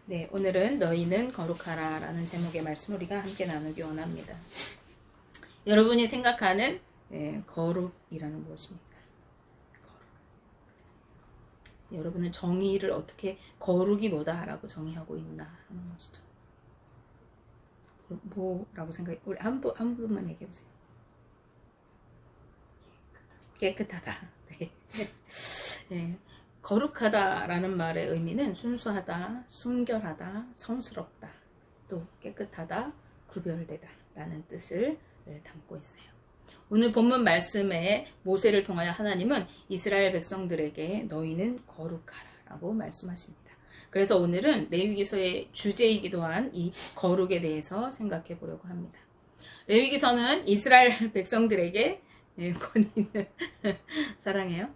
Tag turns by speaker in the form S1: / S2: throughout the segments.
S1: 네, 오늘은 너희는 거룩하라 라는 제목의 말씀을 우리가 함께 나누기 원합니다. 여러분이 생각하는 거룩이라는 무엇입니까? 거룩. 여러분은 정의를 어떻게 거룩이 뭐다 라고 정의하고 있나 하는 것이죠. 뭐라고 생각해? 우리 한 분만 얘기해 보세요. 깨끗하다. 네. 네. 거룩하다라는 말의 의미는 순수하다, 순결하다, 성스럽다, 또 깨끗하다, 구별되다 라는 뜻을 담고 있어요. 오늘 본문 말씀에 모세를 통하여 하나님은 이스라엘 백성들에게 너희는 거룩하라 라고 말씀하십니다. 그래서 오늘은 레위기서의 주제이기도 한 이 거룩에 대해서 생각해 보려고 합니다. 레위기서는 이스라엘 백성들에게 권위 있는 사랑해요.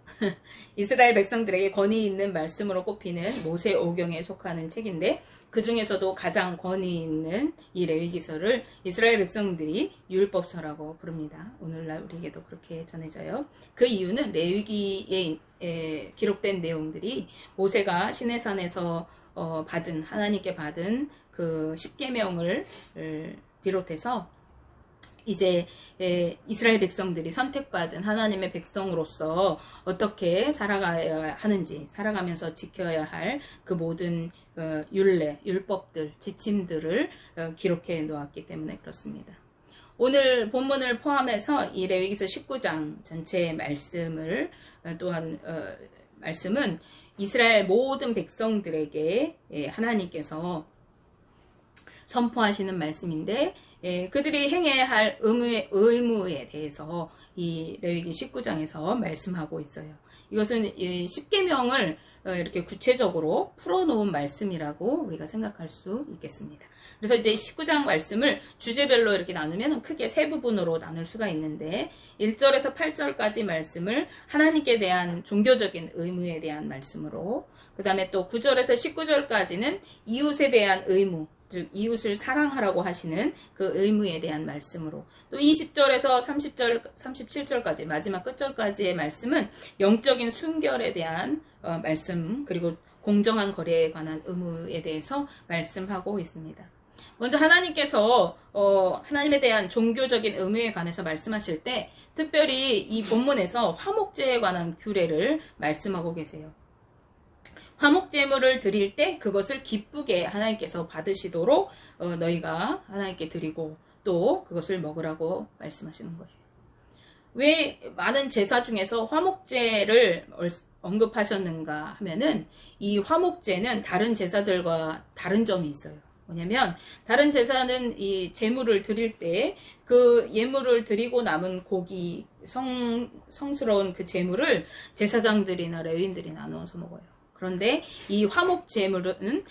S1: 이스라엘 백성들에게 권위 있는 말씀으로 꼽히는 모세오경에 속하는 책인데 그 중에서도 가장 권위 있는 이 레위기서를 이스라엘 백성들이 율법서라고 부릅니다. 오늘날 우리에게도 그렇게 전해져요. 그 이유는 레위기에 기록된 내용들이 모세가 시내산에서 하나님께 받은 그 십계명을 비롯해서 이제 이스라엘 백성들이 선택받은 하나님의 백성으로서 어떻게 살아가야 하는지, 살아가면서 지켜야 할 그 모든 율례, 율법들, 지침들을 기록해 놓았기 때문에 그렇습니다. 오늘 본문을 포함해서 이 레위기서 19장 전체의 말씀을 또한 말씀은 이스라엘 모든 백성들에게 하나님께서 선포하시는 말씀인데 그들이 행해야 할 의무에 대해서 이 레위기 19장에서 말씀하고 있어요. 이것은 십계명을 이렇게 구체적으로 풀어놓은 말씀이라고 우리가 생각할 수 있겠습니다. 그래서 이제 19장 말씀을 주제별로 이렇게 나누면 크게 세 부분으로 나눌 수가 있는데 1절에서 8절까지 말씀을 하나님께 대한 종교적인 의무에 대한 말씀으로, 그 다음에 또 9절에서 19절까지는 이웃에 대한 의무, 즉 이웃을 사랑하라고 하시는 그 의무에 대한 말씀으로, 또 20절에서 30절, 37절까지 마지막 끝절까지의 말씀은 영적인 순결에 대한 말씀, 그리고 공정한 거래에 관한 의무에 대해서 말씀하고 있습니다. 먼저 하나님께서 하나님에 대한 종교적인 의무에 관해서 말씀하실 때 특별히 이 본문에서 화목제에 관한 규례를 말씀하고 계세요. 화목제물을 드릴 때 그것을 기쁘게 하나님께서 받으시도록 너희가 하나님께 드리고 또 그것을 먹으라고 말씀하시는 거예요. 왜 많은 제사 중에서 화목제를 언급하셨는가 하면은 이 화목제는 다른 제사들과 다른 점이 있어요. 뭐냐면 다른 제사는 이 제물을 드릴 때 그 예물을 드리고 남은 고기 성스러운 그 제물을 제사장들이나 레위인들이 나누어서 먹어요. 그런데 이 화목 제물은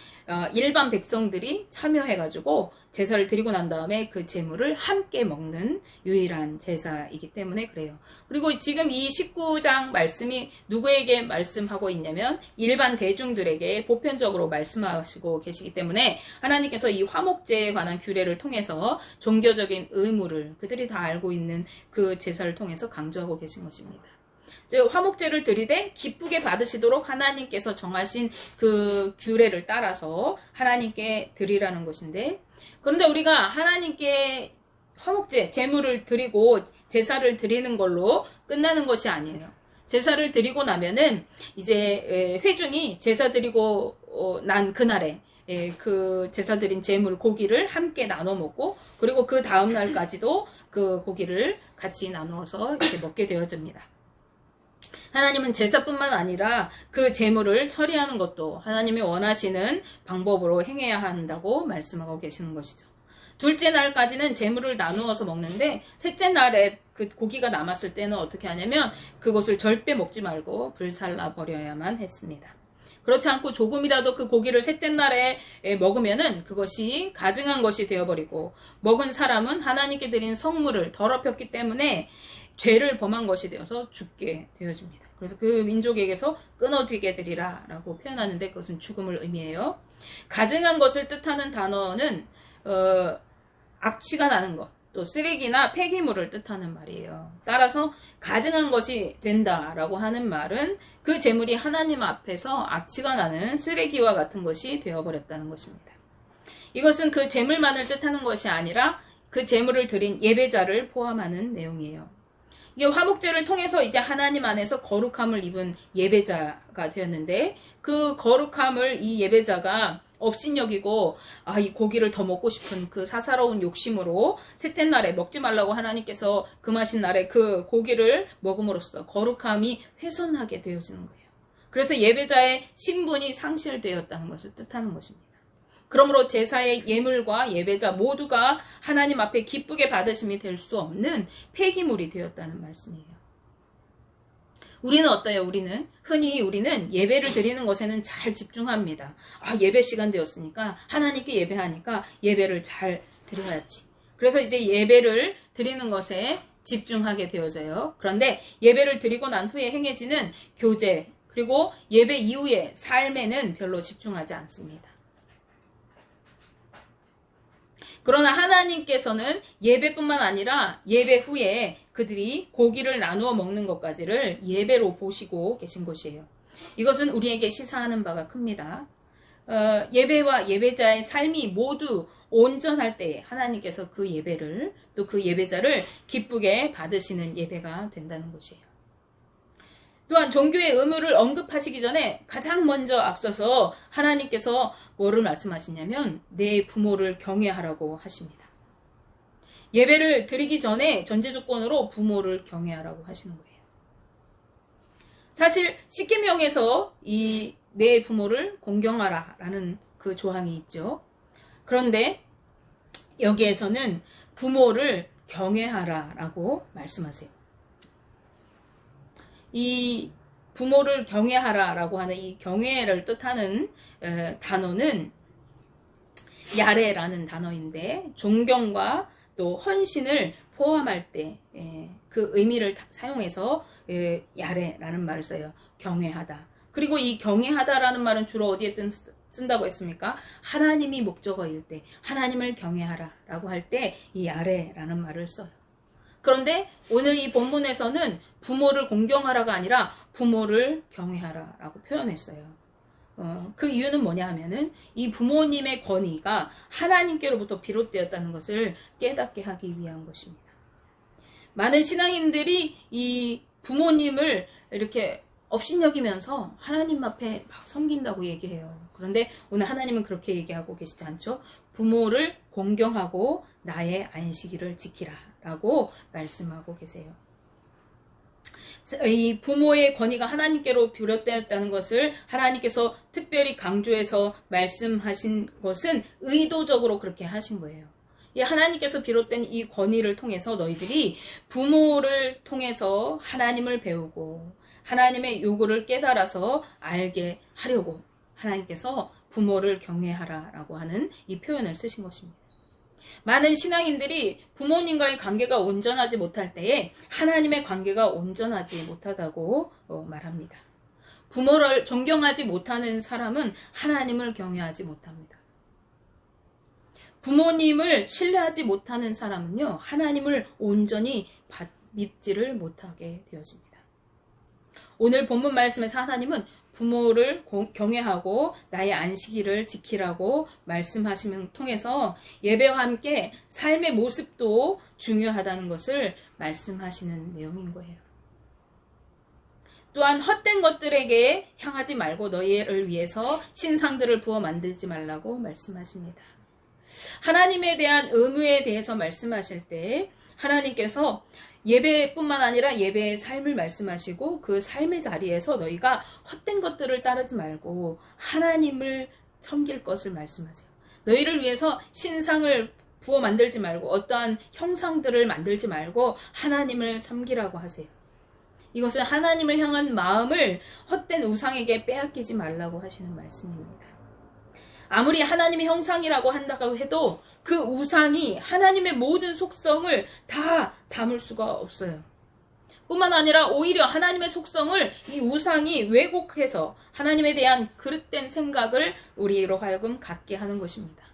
S1: 일반 백성들이 참여해가지고 제사를 드리고 난 다음에 그 제물을 함께 먹는 유일한 제사이기 때문에 그래요. 그리고 지금 이 19장 말씀이 누구에게 말씀하고 있냐면 일반 대중들에게 보편적으로 말씀하시고 계시기 때문에 하나님께서 이 화목제에 관한 규례를 통해서 종교적인 의무를 그들이 다 알고 있는 그 제사를 통해서 강조하고 계신 것입니다. 즉 화목제를 드리되 기쁘게 받으시도록 하나님께서 정하신 그 규례를 따라서 하나님께 드리라는 것인데, 그런데 우리가 하나님께 화목제, 제물을 드리고 제사를 드리는 걸로 끝나는 것이 아니에요. 제사를 드리고 나면은 이제 회중이 제사 드리고 난 그날에 그 제사 드린 제물 고기를 함께 나눠 먹고, 그리고 그 다음 날까지도 그 고기를 같이 나누어서 이렇게 먹게 되어집니다. 하나님은 제사뿐만 아니라 그 제물을 처리하는 것도 하나님이 원하시는 방법으로 행해야 한다고 말씀하고 계시는 것이죠. 둘째 날까지는 제물을 나누어서 먹는데 셋째 날에 그 고기가 남았을 때는 어떻게 하냐면 그것을 절대 먹지 말고 불살라 버려야만 했습니다. 그렇지 않고 조금이라도 그 고기를 셋째 날에 먹으면은 그것이 가증한 것이 되어버리고 먹은 사람은 하나님께 드린 성물을 더럽혔기 때문에 죄를 범한 것이 되어서 죽게 되어집니다. 그래서 그 민족에게서 끊어지게 되리라 라고 표현하는데 그것은 죽음을 의미해요. 가증한 것을 뜻하는 단어는 악취가 나는 것, 또 쓰레기나 폐기물을 뜻하는 말이에요. 따라서 가증한 것이 된다라고 하는 말은 그 재물이 하나님 앞에서 악취가 나는 쓰레기와 같은 것이 되어버렸다는 것입니다. 이것은 그 재물만을 뜻하는 것이 아니라 그 재물을 드린 예배자를 포함하는 내용이에요. 이게 화목제를 통해서 이제 하나님 안에서 거룩함을 입은 예배자가 되었는데, 그 거룩함을 이 예배자가 업신여기고 이 고기를 더 먹고 싶은 그 사사로운 욕심으로 셋째 날에 먹지 말라고 하나님께서 금하신 날에 그 고기를 먹음으로써 거룩함이 훼손하게 되어지는 거예요. 그래서 예배자의 신분이 상실되었다는 것을 뜻하는 것입니다. 그러므로 제사의 예물과 예배자 모두가 하나님 앞에 기쁘게 받으심이 될 수 없는 폐기물이 되었다는 말씀이에요. 우리는 어때요? 흔히 우리는 예배를 드리는 것에는 잘 집중합니다. 예배 시간 되었으니까, 하나님께 예배하니까 예배를 잘 드려야지. 그래서 이제 예배를 드리는 것에 집중하게 되어져요. 그런데 예배를 드리고 난 후에 행해지는 교제, 그리고 예배 이후의 삶에는 별로 집중하지 않습니다. 그러나 하나님께서는 예배뿐만 아니라 예배 후에 그들이 고기를 나누어 먹는 것까지를 예배로 보시고 계신 것이에요. 이것은 우리에게 시사하는 바가 큽니다. 예배와 예배자의 삶이 모두 온전할 때 하나님께서 그 예배를, 또 그 예배자를 기쁘게 받으시는 예배가 된다는 것이에요. 또한 종교의 의무를 언급하시기 전에 가장 먼저 앞서서 하나님께서 뭐를 말씀하시냐면 내 부모를 경외하라고 하십니다. 예배를 드리기 전에 전제조건으로 부모를 경외하라고 하시는 거예요. 사실 십계명에서 이 내 부모를 공경하라 라는 그 조항이 있죠. 그런데 여기에서는 부모를 경외하라 라고 말씀하세요. 이 부모를 경외하라 라고 하는 이 경외를 뜻하는 단어는 야레라는 단어인데, 존경과 또 헌신을 포함할 때 그 의미를 사용해서 야레라는 말을 써요. 경외하다. 그리고 이 경외하다라는 말은 주로 어디에 쓴다고 했습니까? 하나님이 목적어일 때, 하나님을 경외하라 라고 할 때 이 야레라는 말을 써요. 그런데 오늘 이 본문에서는 부모를 공경하라가 아니라 부모를 경외하라 라고 표현했어요. 그 이유는 뭐냐 하면은 이 부모님의 권위가 하나님께로부터 비롯되었다는 것을 깨닫게 하기 위한 것입니다. 많은 신앙인들이 이 부모님을 이렇게 업신여기면서 하나님 앞에 막 섬긴다고 얘기해요. 그런데 오늘 하나님은 그렇게 얘기하고 계시지 않죠? 부모를 공경하고 나의 안식일을 지키라 라고 말씀하고 계세요. 이 부모의 권위가 하나님께로 비롯되었다는 것을 하나님께서 특별히 강조해서 말씀하신 것은 의도적으로 그렇게 하신 거예요. 이 하나님께서 비롯된 이 권위를 통해서 너희들이 부모를 통해서 하나님을 배우고 하나님의 요구를 깨달아서 알게 하려고 하나님께서 부모를 경외하라 라고 하는 이 표현을 쓰신 것입니다. 많은 신앙인들이 부모님과의 관계가 온전하지 못할 때에 하나님의 관계가 온전하지 못하다고 말합니다. 부모를 존경하지 못하는 사람은 하나님을 경외하지 못합니다. 부모님을 신뢰하지 못하는 사람은요, 하나님을 온전히 믿지를 못하게 되어집니다. 오늘 본문 말씀에서 하나님은 부모를 경외하고 나의 안식일을 지키라고 말씀하심을 통해서 예배와 함께 삶의 모습도 중요하다는 것을 말씀하시는 내용인 거예요. 또한 헛된 것들에게 향하지 말고 너희를 위해서 신상들을 부어 만들지 말라고 말씀하십니다. 하나님에 대한 의무에 대해서 말씀하실 때 하나님께서 예배뿐만 아니라 예배의 삶을 말씀하시고 그 삶의 자리에서 너희가 헛된 것들을 따르지 말고 하나님을 섬길 것을 말씀하세요. 너희를 위해서 신상을 부어 만들지 말고 어떠한 형상들을 만들지 말고 하나님을 섬기라고 하세요. 이것은 하나님을 향한 마음을 헛된 우상에게 빼앗기지 말라고 하시는 말씀입니다. 아무리 하나님의 형상이라고 한다고 해도 그 우상이 하나님의 모든 속성을 다 담을 수가 없어요. 뿐만 아니라 오히려 하나님의 속성을 이 우상이 왜곡해서 하나님에 대한 그릇된 생각을 우리로 하여금 갖게 하는 것입니다.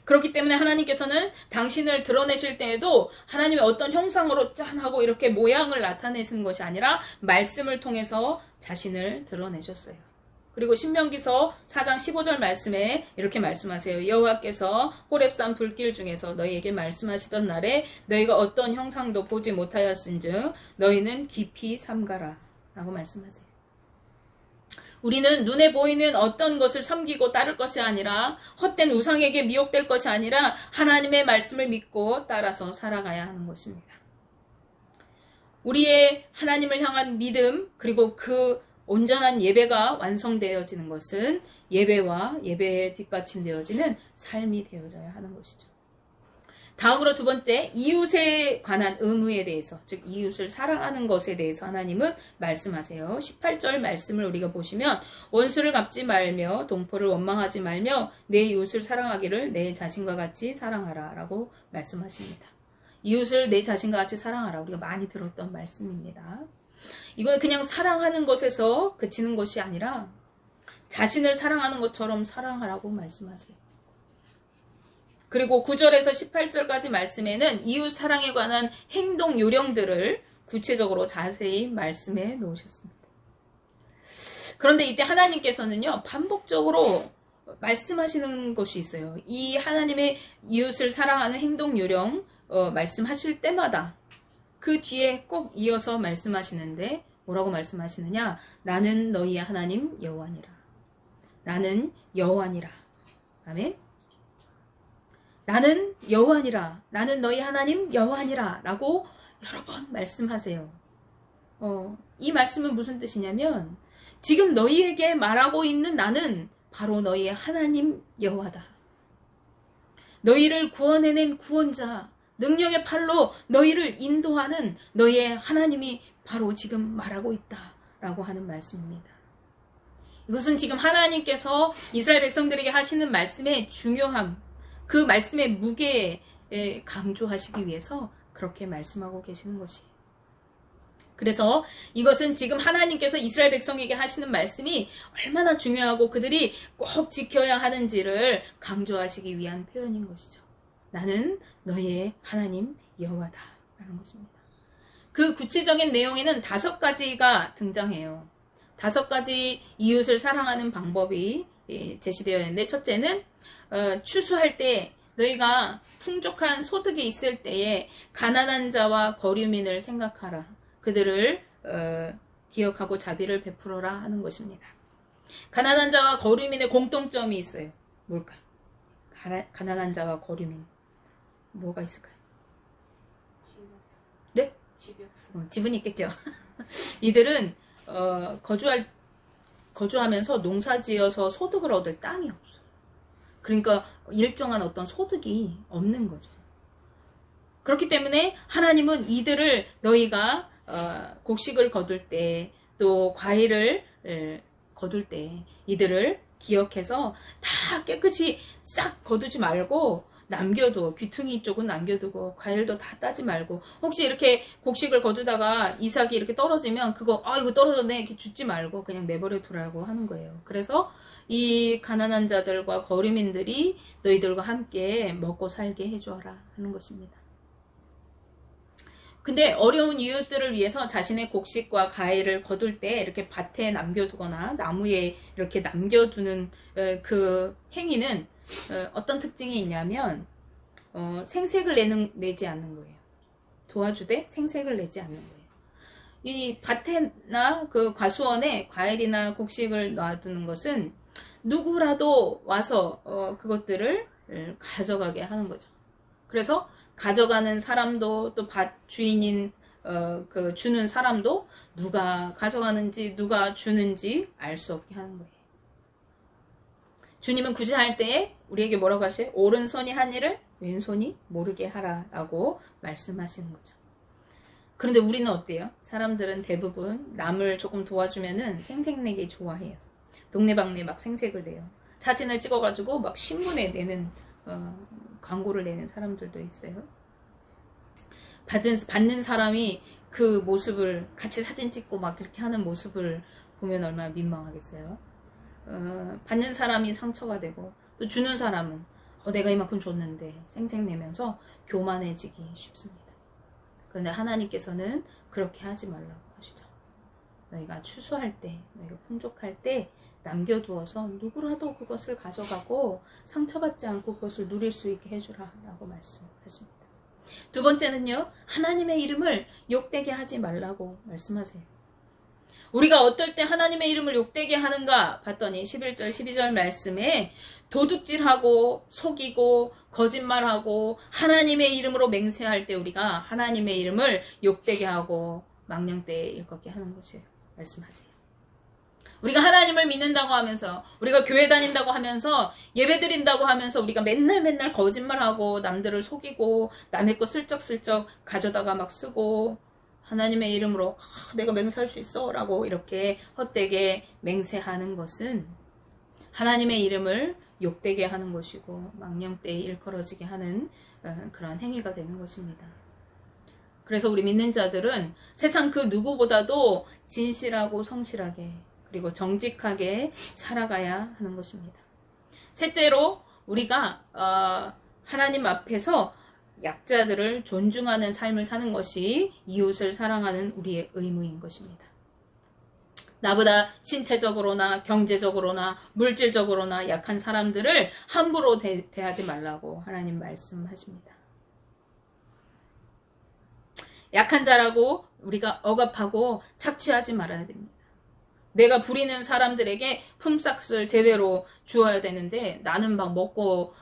S1: 그렇기 때문에 하나님께서는 당신을 드러내실 때에도 하나님의 어떤 형상으로 짠 하고 이렇게 모양을 나타내시는 것이 아니라 말씀을 통해서 자신을 드러내셨어요. 그리고 신명기서 4장 15절 말씀에 이렇게 말씀하세요. 여호와께서 호렙산 불길 중에서 너희에게 말씀하시던 날에 너희가 어떤 형상도 보지 못하였은즉 너희는 깊이 삼가라 라고 말씀하세요. 우리는 눈에 보이는 어떤 것을 섬기고 따를 것이 아니라 헛된 우상에게 미혹될 것이 아니라 하나님의 말씀을 믿고 따라서 살아가야 하는 것입니다. 우리의 하나님을 향한 믿음 그리고 그 온전한 예배가 완성되어지는 것은 예배와 예배에 뒷받침되어지는 삶이 되어져야 하는 것이죠. 다음으로 두 번째, 이웃에 관한 의무에 대해서, 즉 이웃을 사랑하는 것에 대해서 하나님은 말씀하세요. 18절 말씀을 우리가 보시면 원수를 갚지 말며 동포를 원망하지 말며 내 이웃을 사랑하기를 내 자신과 같이 사랑하라 라고 말씀하십니다. 이웃을 내 자신과 같이 사랑하라, 우리가 많이 들었던 말씀입니다. 이건 그냥 사랑하는 것에서 그치는 것이 아니라 자신을 사랑하는 것처럼 사랑하라고 말씀하세요. 그리고 9절에서 18절까지 말씀에는 이웃 사랑에 관한 행동 요령들을 구체적으로 자세히 말씀해 놓으셨습니다. 그런데 이때 하나님께서는요, 반복적으로 말씀하시는 것이 있어요. 이 하나님의 이웃을 사랑하는 행동 요령 말씀하실 때마다 그 뒤에 꼭 이어서 말씀하시는데 뭐라고 말씀하시느냐? 나는 너희의 하나님 여호와니라. 나는 여호와니라. 아멘. 나는 여호와니라. 나는 너희 하나님 여호와니라 라고 여러 번 말씀하세요. 이 말씀은 무슨 뜻이냐면 지금 너희에게 말하고 있는 나는 바로 너희의 하나님 여호와다. 너희를 구원해낸 구원자, 능력의 팔로 너희를 인도하는 너희의 하나님이 바로 지금 말하고 있다 라고 하는 말씀입니다. 이것은 지금 하나님께서 이스라엘 백성들에게 하시는 말씀의 중요함, 그 말씀의 무게에 강조하시기 위해서 그렇게 말씀하고 계시는 것이에요. 그래서 이것은 지금 하나님께서 이스라엘 백성에게 하시는 말씀이 얼마나 중요하고 그들이 꼭 지켜야 하는지를 강조하시기 위한 표현인 것이죠. 나는 너희의 하나님 여호와다 라는 것입니다. 그 구체적인 내용에는 5가지가 등장해요. 5가지 이웃을 사랑하는 방법이 제시되어 있는데, 첫째는 추수할 때 너희가 풍족한 소득이 있을 때에 가난한 자와 거류민을 생각하라. 그들을 기억하고 자비를 베풀어라 하는 것입니다. 가난한 자와 거류민의 공통점이 있어요. 뭘까요? 가난한 자와 거류민. 뭐가 있을까요? 네? 집은 있겠죠. 이들은 거주하면서 농사지어서 소득을 얻을 땅이 없어요. 그러니까 일정한 어떤 소득이 없는 거죠. 그렇기 때문에 하나님은 이들을 너희가 곡식을 거둘 때, 또 과일을 거둘 때 이들을 기억해서 다 깨끗이 싹 거두지 말고 남겨둬. 귀퉁이 쪽은 남겨두고 과일도 다 따지 말고, 혹시 이렇게 곡식을 거두다가 이삭이 이렇게 떨어지면 그거 이거 떨어졌네 이렇게 줍지 말고 그냥 내버려 두라고 하는 거예요. 그래서 이 가난한 자들과 거류민들이 너희들과 함께 먹고 살게 해주어라 하는 것입니다. 근데 어려운 이웃들을 위해서 자신의 곡식과 과일을 거둘 때 이렇게 밭에 남겨두거나 나무에 이렇게 남겨두는 그 행위는 어떤 특징이 있냐면 생색을 내지 않는 거예요. 도와주되 생색을 내지 않는 거예요. 이 밭에나 그 과수원에 과일이나 곡식을 놔두는 것은 누구라도 와서 그것들을 가져가게 하는 거죠. 그래서 가져가는 사람도 또 밭 주인인 그 주는 사람도 누가 가져가는지 누가 주는지 알 수 없게 하는 거예요. 주님은 구제할 때에 우리에게 뭐라고 하셔요? 오른손이 한 일을 왼손이 모르게 하라라고 말씀하시는 거죠. 그런데 우리는 어때요? 사람들은 대부분 남을 조금 도와주면은 생색내기 좋아해요. 동네방네 막 생색을 내요. 사진을 찍어가지고 막 신문에 내는 광고를 내는 사람들도 있어요. 받는 사람이 그 모습을 같이 사진 찍고 막 그렇게 하는 모습을 보면 얼마나 민망하겠어요. 받는 사람이 상처가 되고 또 주는 사람은 내가 이만큼 줬는데 생색내면서 교만해지기 쉽습니다. 그런데 하나님께서는 그렇게 하지 말라고 하시죠. 너희가 추수할 때, 너희가 풍족할 때 남겨두어서 누구라도 그것을 가져가고 상처받지 않고 그것을 누릴 수 있게 해주라 라고 말씀하십니다. 두 번째는요, 하나님의 이름을 욕되게 하지 말라고 말씀하세요. 우리가 어떨 때 하나님의 이름을 욕되게 하는가 봤더니 11절 12절 말씀에 도둑질하고 속이고 거짓말하고 하나님의 이름으로 맹세할 때 우리가 하나님의 이름을 욕되게 하고 망령되이 일컫게 하는 것이에요. 말씀하세요. 우리가 하나님을 믿는다고 하면서, 우리가 교회 다닌다고 하면서, 예배 드린다고 하면서 우리가 맨날 거짓말하고 남들을 속이고 남의 거 슬쩍슬쩍 가져다가 막 쓰고 하나님의 이름으로 내가 맹세할 수 있어 라고 이렇게 헛되게 맹세하는 것은 하나님의 이름을 욕되게 하는 것이고 망령되이 일컬어지게 하는 그런 행위가 되는 것입니다. 그래서 우리 믿는 자들은 세상 그 누구보다도 진실하고 성실하게 그리고 정직하게 살아가야 하는 것입니다. 셋째로 우리가 하나님 앞에서 약자들을 존중하는 삶을 사는 것이 이웃을 사랑하는 우리의 의무인 것입니다. 나보다 신체적으로나 경제적으로나 물질적으로나 약한 사람들을 함부로 대하지 말라고 하나님 말씀하십니다. 약한 자라고 우리가 억압하고 착취하지 말아야 됩니다. 내가 부리는 사람들에게 품삯을 제대로 주어야 되는데 나는 막 먹고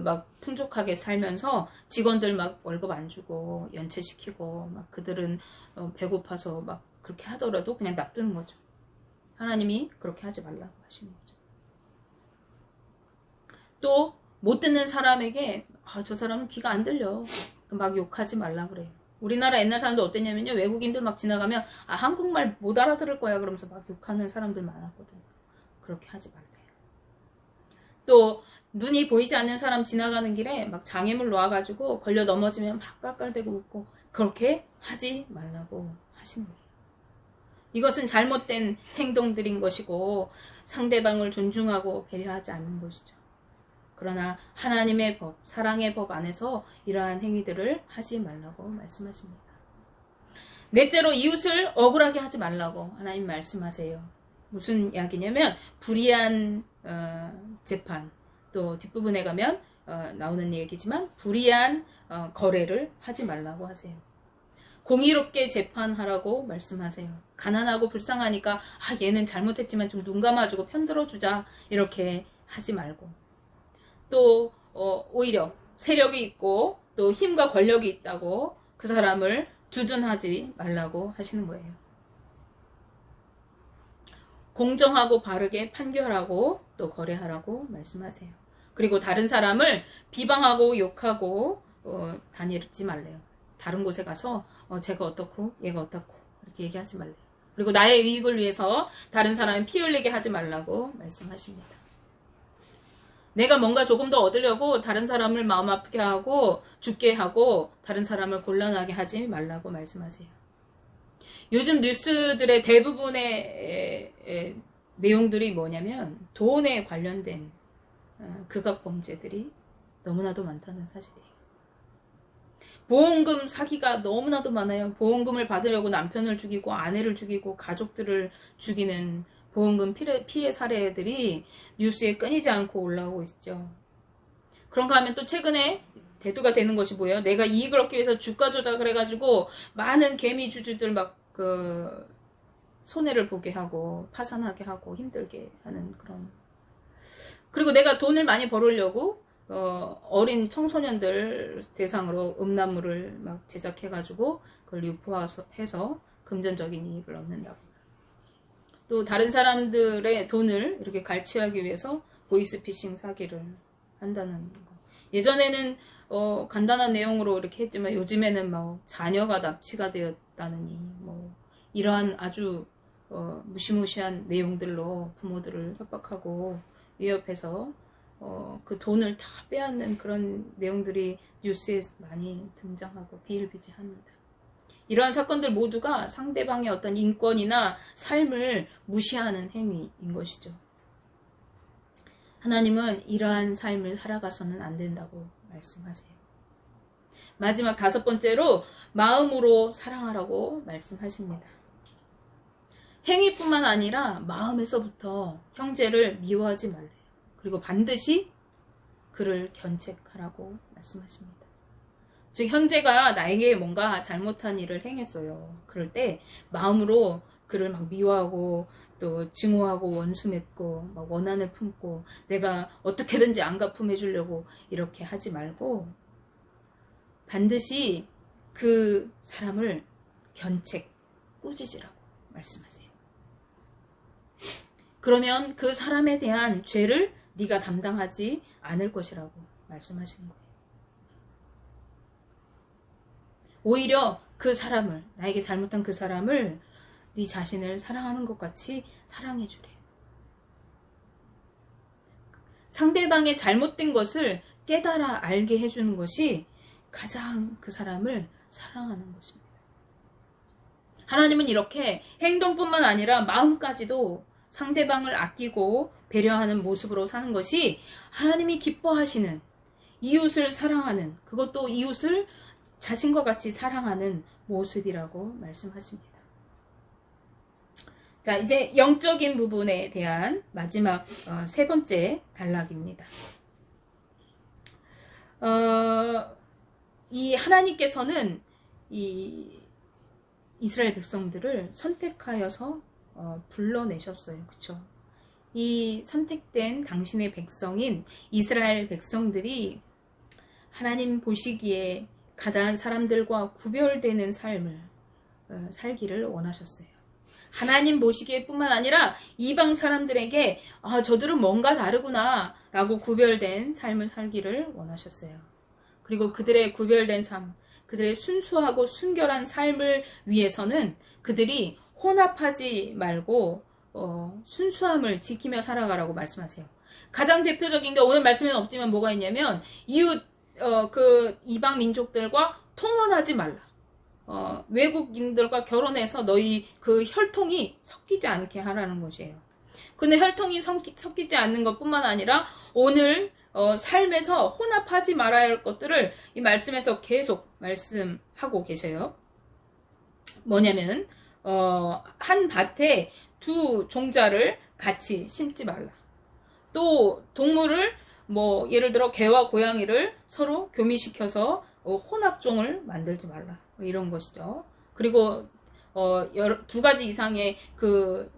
S1: 막 풍족하게 살면서 직원들 막 월급 안 주고 연체시키고 막 그들은 배고파서 막 그렇게 하더라도 그냥 납두는 거죠. 하나님이 그렇게 하지 말라고 하시는 거죠. 또 못 듣는 사람에게 저 사람은 귀가 안 들려 막 욕하지 말라 그래요. 우리나라 옛날 사람들 어땠냐면요, 외국인들 막 지나가면 한국말 못 알아들을 거야 그러면서 막 욕하는 사람들 많았거든요. 그렇게 하지 말래요. 또 눈이 보이지 않는 사람 지나가는 길에 막 장애물 놓아가지고 걸려 넘어지면 막 깔깔대고 웃고 그렇게 하지 말라고 하시는 거예요. 이것은 잘못된 행동들인 것이고 상대방을 존중하고 배려하지 않는 것이죠. 그러나 하나님의 법, 사랑의 법 안에서 이러한 행위들을 하지 말라고 말씀하십니다. 넷째로 이웃을 억울하게 하지 말라고 하나님 말씀하세요. 무슨 이야기냐면 불의한 재판, 또 뒷부분에 가면 나오는 얘기지만 불의한 거래를 하지 말라고 하세요. 공의롭게 재판하라고 말씀하세요. 가난하고 불쌍하니까 얘는 잘못했지만 좀 눈 감아주고 편들어주자 이렇게 하지 말고, 또 오히려 세력이 있고 또 힘과 권력이 있다고 그 사람을 두둔하지 말라고 하시는 거예요. 공정하고 바르게 판결하고 또 거래하라고 말씀하세요. 그리고 다른 사람을 비방하고 욕하고 다니지 말래요. 다른 곳에 가서 제가 어떻고 얘가 어떻고 이렇게 얘기하지 말래요. 그리고 나의 이익을 위해서 다른 사람이 피 흘리게 하지 말라고 말씀하십니다. 내가 뭔가 조금 더 얻으려고 다른 사람을 마음 아프게 하고 죽게 하고 다른 사람을 곤란하게 하지 말라고 말씀하세요. 요즘 뉴스들의 대부분의 내용들이 뭐냐면 돈에 관련된 극악 범죄들이 너무나도 많다는 사실이에요. 보험금 사기가 너무나도 많아요. 보험금을 받으려고 남편을 죽이고 아내를 죽이고 가족들을 죽이는 보험금 피해 사례들이 뉴스에 끊이지 않고 올라오고 있죠. 그런가 하면 또 최근에 대두가 되는 것이 뭐예요? 내가 이익을 얻기 위해서 주가 조작을 해가지고 많은 개미주주들 막 손해를 보게 하고 파산하게 하고 힘들게 하는 그런. 그리고 내가 돈을 많이 벌으려고 어린 청소년들 대상으로 음란물을 막 제작해가지고 그걸 유포해서 금전적인 이익을 얻는다고. 또 다른 사람들의 돈을 이렇게 갈취하기 위해서 보이스피싱 사기를 한다는 거. 예전에는 간단한 내용으로 이렇게 했지만 요즘에는 뭐 자녀가 납치가 되었다느니 뭐 이러한 아주 무시무시한 내용들로 부모들을 협박하고 위협해서 그 돈을 다 빼앗는 그런 내용들이 뉴스에 많이 등장하고 비일비재합니다. 이러한 사건들 모두가 상대방의 어떤 인권이나 삶을 무시하는 행위인 것이죠. 하나님은 이러한 삶을 살아가서는 안 된다고 말씀하세요. 마지막 5번째로 마음으로 사랑하라고 말씀하십니다. 행위뿐만 아니라 마음에서부터 형제를 미워하지 말래요. 그리고 반드시 그를 견책하라고 말씀하십니다. 즉 형제가 나에게 뭔가 잘못한 일을 행했어요. 그럴 때 마음으로 그를 막 미워하고 또 증오하고 원수 맺고 막 원한을 품고 내가 어떻게든지 안 갚음해 주려고 이렇게 하지 말고 반드시 그 사람을 견책, 꾸짖으라고 말씀하세요. 그러면 그 사람에 대한 죄를 네가 담당하지 않을 것이라고 말씀하시는 거예요. 오히려 그 사람을, 나에게 잘못한 그 사람을 네 자신을 사랑하는 것 같이 사랑해 주래요. 상대방의 잘못된 것을 깨달아 알게 해주는 것이 가장 그 사람을 사랑하는 것입니다. 하나님은 이렇게 행동뿐만 아니라 마음까지도 상대방을 아끼고 배려하는 모습으로 사는 것이 하나님이 기뻐하시는, 이웃을 사랑하는, 그것도 이웃을 자신과 같이 사랑하는 모습이라고 말씀하십니다. 자, 이제 영적인 부분에 대한 마지막 3번째 단락입니다. 이 하나님께서는 이 이스라엘 백성들을 선택하여서 불러내셨어요. 그쵸? 이 선택된 당신의 백성인 이스라엘 백성들이 하나님 보시기에 가난한 사람들과 구별되는 삶을 살기를 원하셨어요. 하나님 보시기에 뿐만 아니라 이방 사람들에게 저들은 뭔가 다르구나 라고 구별된 삶을 살기를 원하셨어요. 그리고 그들의 구별된 삶, 그들의 순수하고 순결한 삶을 위해서는 그들이 혼합하지 말고 순수함을 지키며 살아가라고 말씀하세요. 가장 대표적인 게 오늘 말씀에는 없지만 뭐가 있냐면 이웃 그 이방 민족들과 통혼하지 말라. 외국인들과 결혼해서 너희 그 혈통이 섞이지 않게 하라는 것이에요. 근데 혈통이 섞이지 않는 것뿐만 아니라 오늘 삶에서 혼합하지 말아야 할 것들을 이 말씀에서 계속 말씀하고 계셔요. 뭐냐면 한 밭에 두 종자를 같이 심지 말라. 또 동물을 뭐 예를 들어 개와 고양이를 서로 교미시켜서 혼합종을 만들지 말라. 이런 것이죠. 그리고 2가지 이상의 그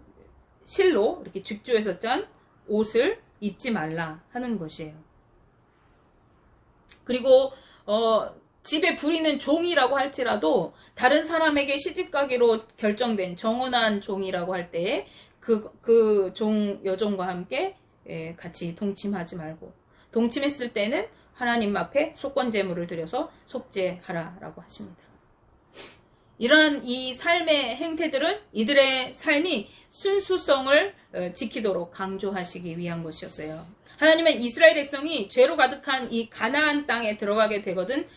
S1: 실로 이렇게 직조해서 짠 옷을 입지 말라 하는 것이에요. 그리고 집에 부리는 종이라고 할지라도 다른 사람에게 시집가기로 결정된 정혼한 종이라고 할 때에 그 여종과 함께 같이 동침하지 말고, 동침했을 때는 하나님 앞에 속건제물을 드려서 속죄하라라고 하십니다. 이러한 이 삶의 행태들은 이들의 삶이 순수성을 지키도록 강조하시기 위한 것이었어요. 하나님은 이스라엘 백성이 죄로 가득한 이 가나안 땅에 들어가게 되거든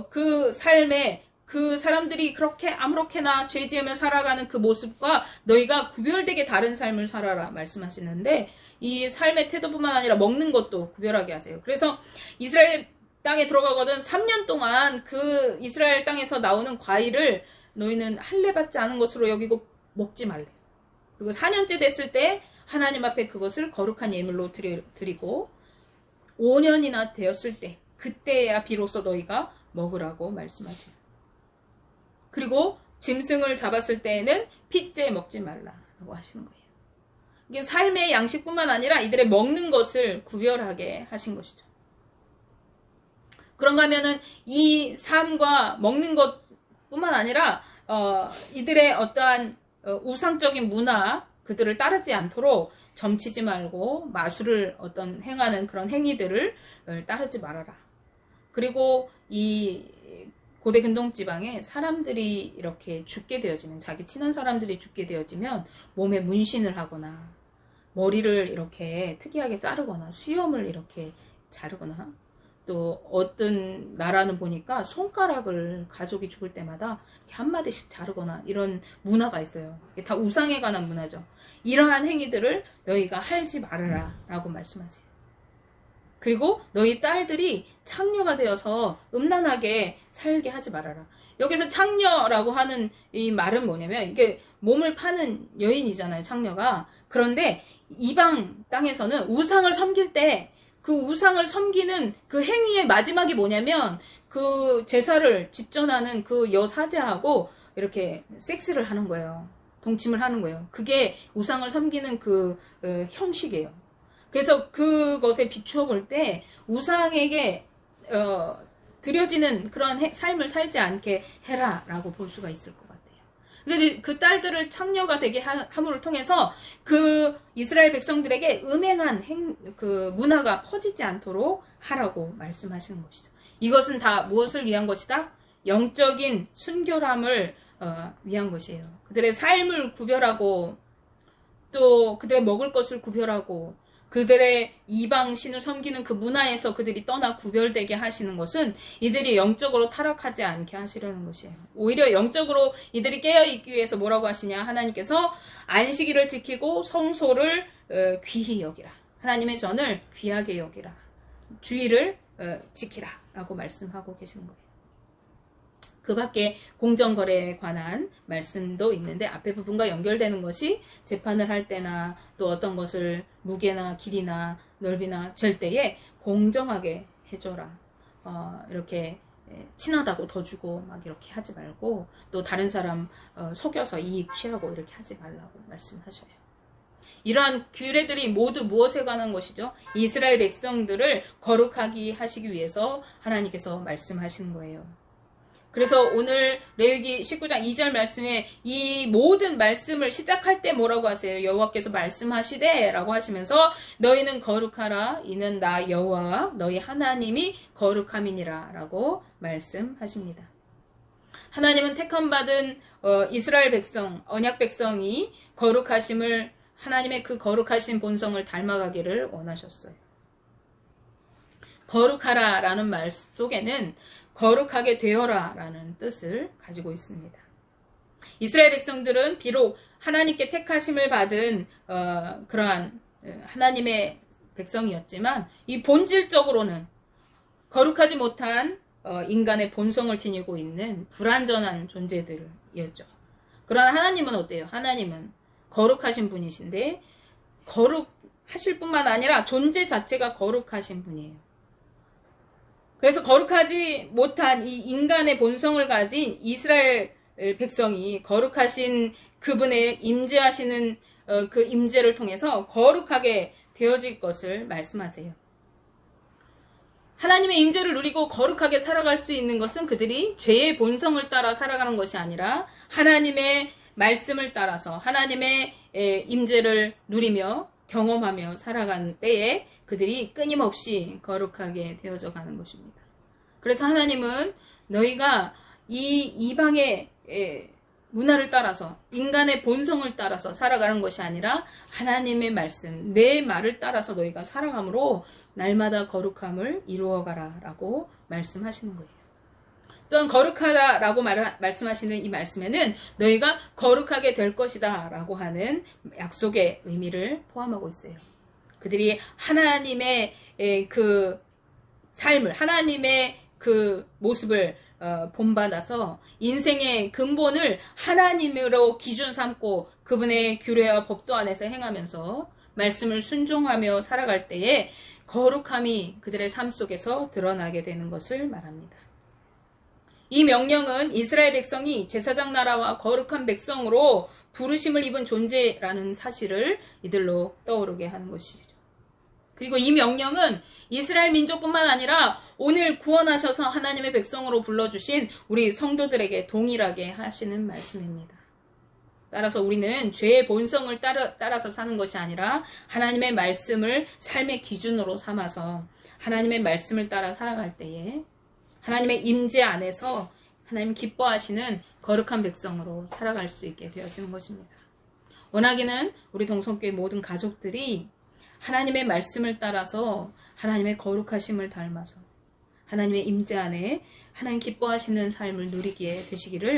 S1: 그 삶에 그 사람들이 그렇게 아무렇게나 죄 지으며 살아가는 그 모습과 너희가 구별되게 다른 삶을 살아라 말씀하시는데, 이 삶의 태도뿐만 아니라 먹는 것도 구별하게 하세요. 그래서 이스라엘 땅에 들어가거든 3년 동안 그 이스라엘 땅에서 나오는 과일을 너희는 할례 받지 않은 것으로 여기고 먹지 말래요. 그리고 4년째 됐을 때 하나님 앞에 그것을 거룩한 예물로 드리고 5년이나 되었을 때 그때야 비로소 너희가 먹으라고 말씀하세요. 그리고 짐승을 잡았을 때에는 핏째 먹지 말라라고 하시는 거예요. 이게 삶의 양식뿐만 아니라 이들의 먹는 것을 구별하게 하신 것이죠. 그런가 하면은 이 삶과 먹는 것뿐만 아니라 이들의 어떠한 우상적인 문화, 그들을 따르지 않도록 점치지 말고 마술을 행하는 그런 행위들을 따르지 말아라. 그리고 이 고대 근동 지방에 사람들이 이렇게 죽게 되어지면, 자기 친한 사람들이 죽게 되어지면 몸에 문신을 하거나 머리를 이렇게 특이하게 자르거나 수염을 이렇게 자르거나 또 어떤 나라는 보니까 손가락을 가족이 죽을 때마다 이렇게 한마디씩 자르거나 이런 문화가 있어요. 이게 다 우상에 관한 문화죠. 이러한 행위들을 너희가 하지 말아라 라고 말씀하세요. 그리고 너희 딸들이 창녀가 되어서 음란하게 살게 하지 말아라. 여기서 창녀라고 하는 이 말은 뭐냐면 이게 몸을 파는 여인이잖아요, 창녀가. 그런데 이방 땅에서는 우상을 섬길 때 그 우상을 섬기는 그 행위의 마지막이 뭐냐면 그 제사를 집전하는 그 여사제하고 이렇게 섹스를 하는 거예요. 동침을 하는 거예요. 그게 우상을 섬기는 그 형식이에요. 그래서 그것에 비추어 볼 때 우상에게 드려지는 그런 삶을 살지 않게 해라 라고 볼 수가 있을 것 같아요. 근데 그 딸들을 창녀가 되게 함으로 통해서 그 이스라엘 백성들에게 음행한 그 문화가 퍼지지 않도록 하라고 말씀하시는 것이죠. 이것은 다 무엇을 위한 것이다? 영적인 순결함을 위한 것이에요. 그들의 삶을 구별하고 또 그들의 먹을 것을 구별하고 그들의 이방신을 섬기는 그 문화에서 그들이 떠나 구별되게 하시는 것은 이들이 영적으로 타락하지 않게 하시려는 것이에요. 오히려 영적으로 이들이 깨어있기 위해서 뭐라고 하시냐? 하나님께서 안식일을 지키고 성소를 귀히 여기라. 하나님의 전을 귀하게 여기라. 주의를 지키라 라고 말씀하고 계시는 거예요. 그 밖에 공정거래에 관한 말씀도 있는데 앞에 부분과 연결되는 것이 재판을 할 때나 또 어떤 것을 무게나 길이나 넓이나 잴 때에 공정하게 해줘라. 이렇게 친하다고 더 주고 막 이렇게 하지 말고 또 다른 사람 속여서 이익 취하고 이렇게 하지 말라고 말씀하셔요. 이러한 규례들이 모두 무엇에 관한 것이죠? 이스라엘 백성들을 거룩하게 하시기 위해서 하나님께서 말씀하시는 거예요. 그래서 오늘 레위기 19장 2절 말씀에 이 모든 말씀을 시작할 때 뭐라고 하세요? 여호와께서 말씀하시되 라고 하시면서 너희는 거룩하라 이는 나 여호와 너희 하나님이 거룩함이니라 라고 말씀하십니다. 하나님은 택함받은 이스라엘 백성, 언약 백성이 거룩하심을 하나님의 그 거룩하신 본성을 닮아가기를 원하셨어요. 거룩하라 라는 말 속에는 거룩하게 되어라 라는 뜻을 가지고 있습니다. 이스라엘 백성들은 비록 하나님께 택하심을 받은 그러한 하나님의 백성이었지만 이 본질적으로는 거룩하지 못한 인간의 본성을 지니고 있는 불완전한 존재들이었죠. 그러나 하나님은 어때요? 하나님은 거룩하신 분이신데 거룩하실 뿐만 아니라 존재 자체가 거룩하신 분이에요. 그래서 거룩하지 못한 이 인간의 본성을 가진 이스라엘 백성이 거룩하신 그분의 임재하시는 그 임재를 통해서 거룩하게 되어질 것을 말씀하세요. 하나님의 임재를 누리고 거룩하게 살아갈 수 있는 것은 그들이 죄의 본성을 따라 살아가는 것이 아니라 하나님의 말씀을 따라서 하나님의 임재를 누리며 경험하며 살아가는 때에 그들이 끊임없이 거룩하게 되어져 가는 것입니다. 그래서 하나님은 너희가 이 이방의 문화를 따라서 인간의 본성을 따라서 살아가는 것이 아니라 하나님의 말씀, 내 말을 따라서 너희가 살아감으로 날마다 거룩함을 이루어가라 라고 말씀하시는 거예요. 또한 거룩하다라고 말씀하시는 이 말씀에는 너희가 거룩하게 될 것이다 라고 하는 약속의 의미를 포함하고 있어요. 그들이 하나님의 그 삶을, 하나님의 그 모습을 본받아서 인생의 근본을 하나님으로 기준 삼고 그분의 규례와 법도 안에서 행하면서 말씀을 순종하며 살아갈 때에 거룩함이 그들의 삶 속에서 드러나게 되는 것을 말합니다. 이 명령은 이스라엘 백성이 제사장 나라와 거룩한 백성으로 부르심을 입은 존재라는 사실을 이들로 떠오르게 하는 것이죠. 그리고 이 명령은 이스라엘 민족뿐만 아니라 오늘 구원하셔서 하나님의 백성으로 불러주신 우리 성도들에게 동일하게 하시는 말씀입니다. 따라서 우리는 죄의 본성을 따라서 사는 것이 아니라 하나님의 말씀을 삶의 기준으로 삼아서 하나님의 말씀을 따라 살아갈 때에 하나님의 임재 안에서 하나님 기뻐하시는 거룩한 백성으로 살아갈 수 있게 되어지는 것입니다. 원하기는 우리 동성교회 모든 가족들이 하나님의 말씀을 따라서 하나님의 거룩하심을 닮아서 하나님의 임재 안에 하나님 기뻐하시는 삶을 누리게 되시기를